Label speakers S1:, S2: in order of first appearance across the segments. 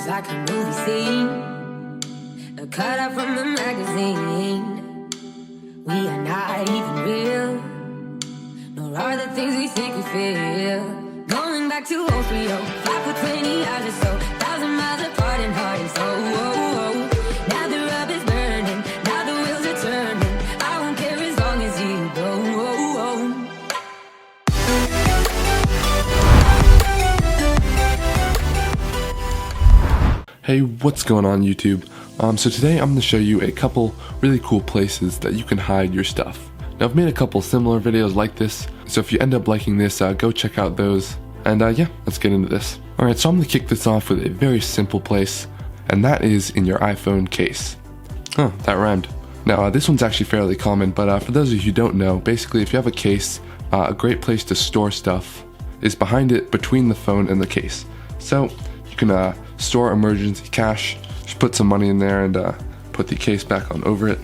S1: is like a movie scene, a cutout from a magazine. We are not even real, nor are the things we think we feel. Going back to 030, 5 for 20 hours or so, 1,000 miles apart and heart and soul. Now the rub is burning, now the wheels are turning. I won't care as long as you go.
S2: Hey, what's going on YouTube? So today I'm going to show you a couple really cool places that you can hide your stuff. Now I've made a couple similar videos like this, so if you end up liking this, go check out those. And yeah, let's get into this. Alright, so I'm going to kick this off with a very simple place, and that is in your iPhone case. Oh, that rhymed. Now this one's actually fairly common, but for those of you who don't know, basically if you have a case, a great place to store stuff is behind it, between the phone and the case. So you can store emergency cash, just put some money in there and put the case back on over it.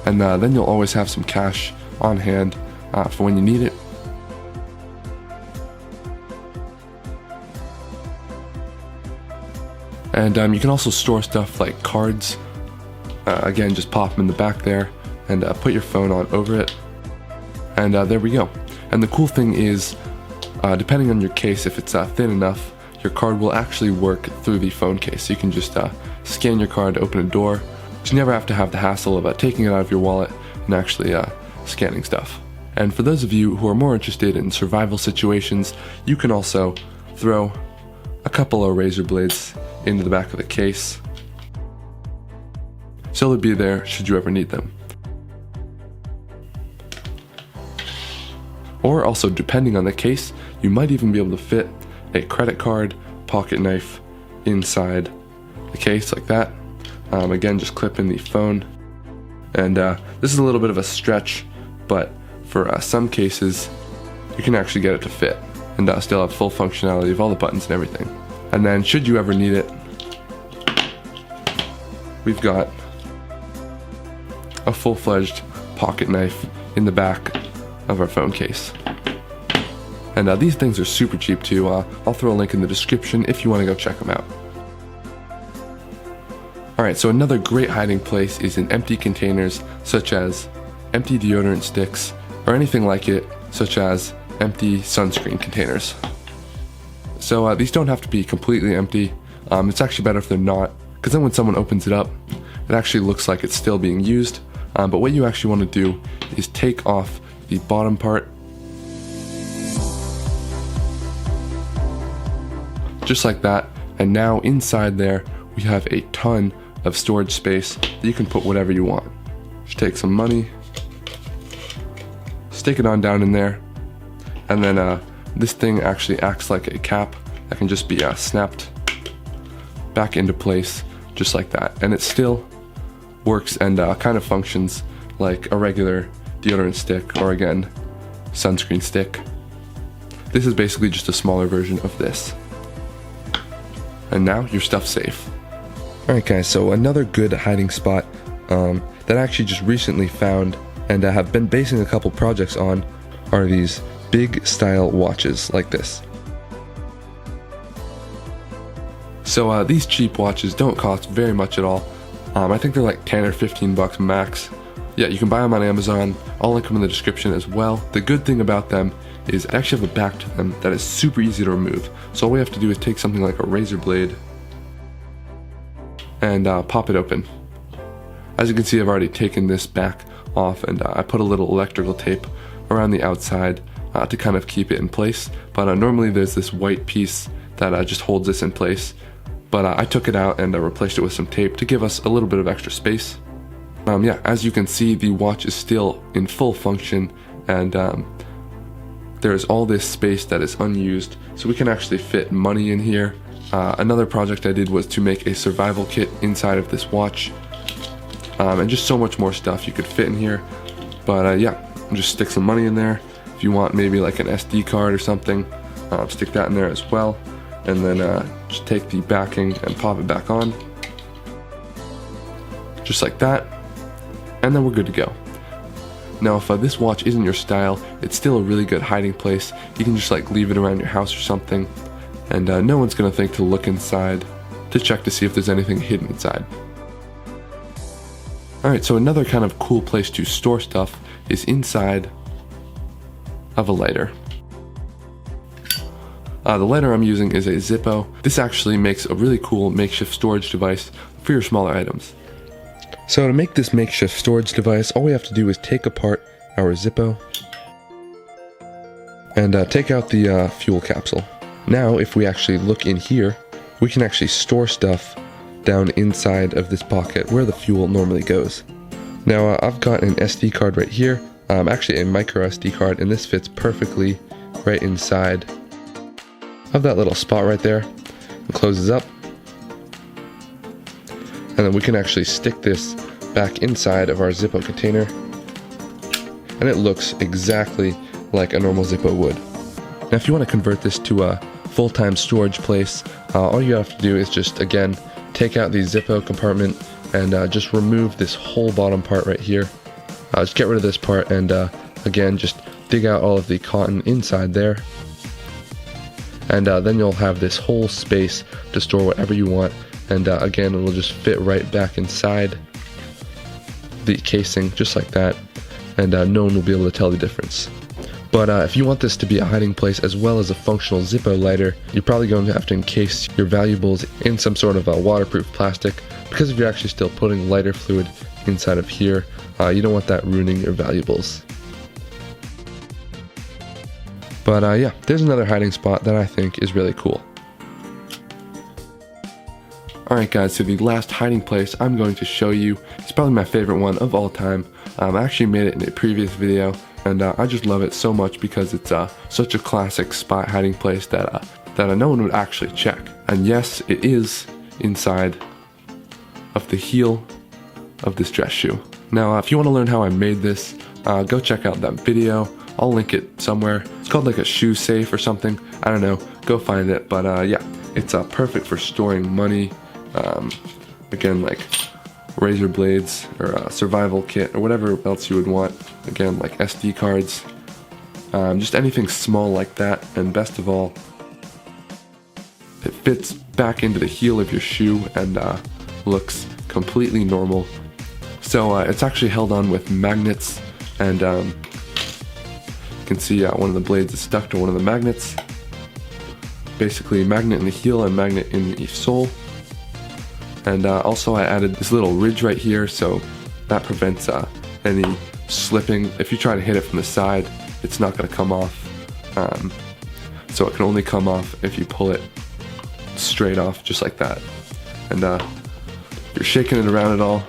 S2: And then you'll always have some cash on hand for when you need it. And you can also store stuff like cards. Again, just pop them in the back there and put your phone on over it. And there we go. And the cool thing is, depending on your case, if it's thin enough, your card will actually work through the phone case. So you can just scan your card to open a door. You never have to have the hassle of taking it out of your wallet and actually scanning stuff. And for those of you who are more interested in survival situations, you can also throw a couple of razor blades into the back of the case, so they'll be there should you ever need them. Or also, depending on the case, you might even be able to fit a credit card, pocket knife inside the case like that. Again, just clip in the phone. And this is a little bit of a stretch, but for some cases, you can actually get it to fit and still have full functionality of all the buttons and everything. And then should you ever need it, we've got a full-fledged pocket knife in the back of our phone case. And these things are super cheap too. I'll throw a link in the description if you want to go check them out. Alright, so another great hiding place is in empty containers, such as empty deodorant sticks, or anything like it, such as empty sunscreen containers. So these don't have to be completely empty. It's actually better if they're not, because then when someone opens it up, it actually looks like it's still being used. But what you actually want to do is take off the bottom part, just like that, and now inside there we have a ton of storage space that you can put whatever you want. Just take some money, stick it on down in there, and then this thing actually acts like a cap that can just be snapped back into place just like that, and it still works and kind of functions like a regular deodorant stick, or again, sunscreen stick. This is basically just a smaller version of this. And now your stuff's safe. Alright guys, so another good hiding spot that I actually just recently found and have been basing a couple projects on are these big style watches like this. So these cheap watches don't cost very much at all. I think they're like 10 or 15 bucks max. Yeah, you can buy them on Amazon. I'll link them in the description as well. The good thing about them is I actually have a back to them that is super easy to remove. So all we have to do is take something like a razor blade and pop it open. As you can see, I've already taken this back off, and I put a little electrical tape around the outside to kind of keep it in place. But normally there's this white piece that just holds this in place. But I took it out and replaced it with some tape to give us a little bit of extra space. Yeah, as you can see, the watch is still in full function, and there's all this space that is unused, so we can actually fit money in here. Another project I did was to make a survival kit inside of this watch, and just so much more stuff you could fit in here. But yeah, just stick some money in there. If you want maybe like an SD card or something, stick that in there as well, and then just take the backing and pop it back on, just like that, and then we're good to go. Now if this watch isn't your style, it's still a really good hiding place. You can just like leave it around your house or something, and no one's gonna think to look inside. to check to see if there's anything hidden inside. Alright, so another kind of cool place to store stuff is inside of a lighter. The lighter I'm using is a Zippo. This actually makes a really cool makeshift storage device for your smaller items. So to make this makeshift storage device, all we have to do is take apart our Zippo and take out the fuel capsule. Now if we actually look in here, we can actually store stuff down inside of this pocket where the fuel normally goes. Now I've got an SD card right here, actually a micro SD card, and this fits perfectly right inside of that little spot right there. It closes up, and then we can actually stick this back inside of our Zippo container, and it looks exactly like a normal Zippo would. Now if you want to convert this to a full-time storage place, all you have to do is just, again, take out the Zippo compartment and just remove this whole bottom part right here. Just get rid of this part and again, just dig out all of the cotton inside there. And then you'll have this whole space to store whatever you want, and again, it'll just fit right back inside the casing just like that, and no one will be able to tell the difference. But if you want this to be a hiding place as well as a functional Zippo lighter, you're probably going to have to encase your valuables in some sort of waterproof plastic, because if you're actually still putting lighter fluid inside of here, you don't want that ruining your valuables. But yeah, there's another hiding spot that I think is really cool. Alright guys, so the last hiding place I'm going to show you is probably my favorite one of all time. I actually made it in a previous video, and I just love it so much because it's such a classic spot hiding place that no one would actually check. And yes, it is inside of the heel of this dress shoe. Now if you want to learn how I made this, go check out that video. I'll link it somewhere. It's called like a shoe safe or something. I don't know. Go find it. But yeah, it's perfect for storing money. Again, like razor blades or a survival kit or whatever else you would want. Again, like SD cards. Just anything small like that. And best of all, it fits back into the heel of your shoe and looks completely normal. So it's actually held on with magnets, and you can see one of the blades is stuck to one of the magnets. Basically, magnet in the heel and magnet in the sole. And also I added this little ridge right here, so that prevents any slipping. If you try to hit it from the side, it's not going to come off. So it can only come off if you pull it straight off, just like that. And if you're shaking it around at all,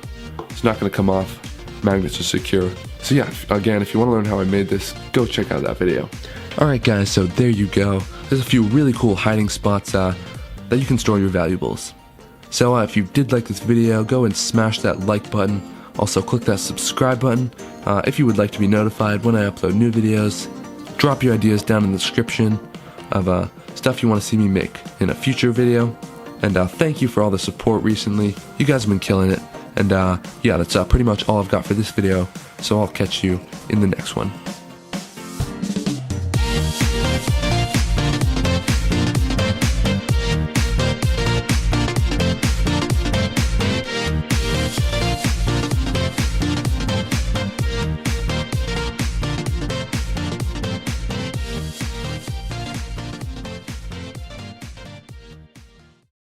S2: it's not going to come off. Magnets are secure. So yeah, again, if you want to learn how I made this, go check out that video. Alright guys, so there you go. There's a few really cool hiding spots that you can store your valuables. So if you did like this video, go and smash that like button. Also click that subscribe button if you would like to be notified when I upload new videos. Drop your ideas down in the description of stuff you want to see me make in a future video. And thank you for all the support recently. You guys have been killing it. And yeah, that's pretty much all I've got for this video. So I'll catch you in the next one.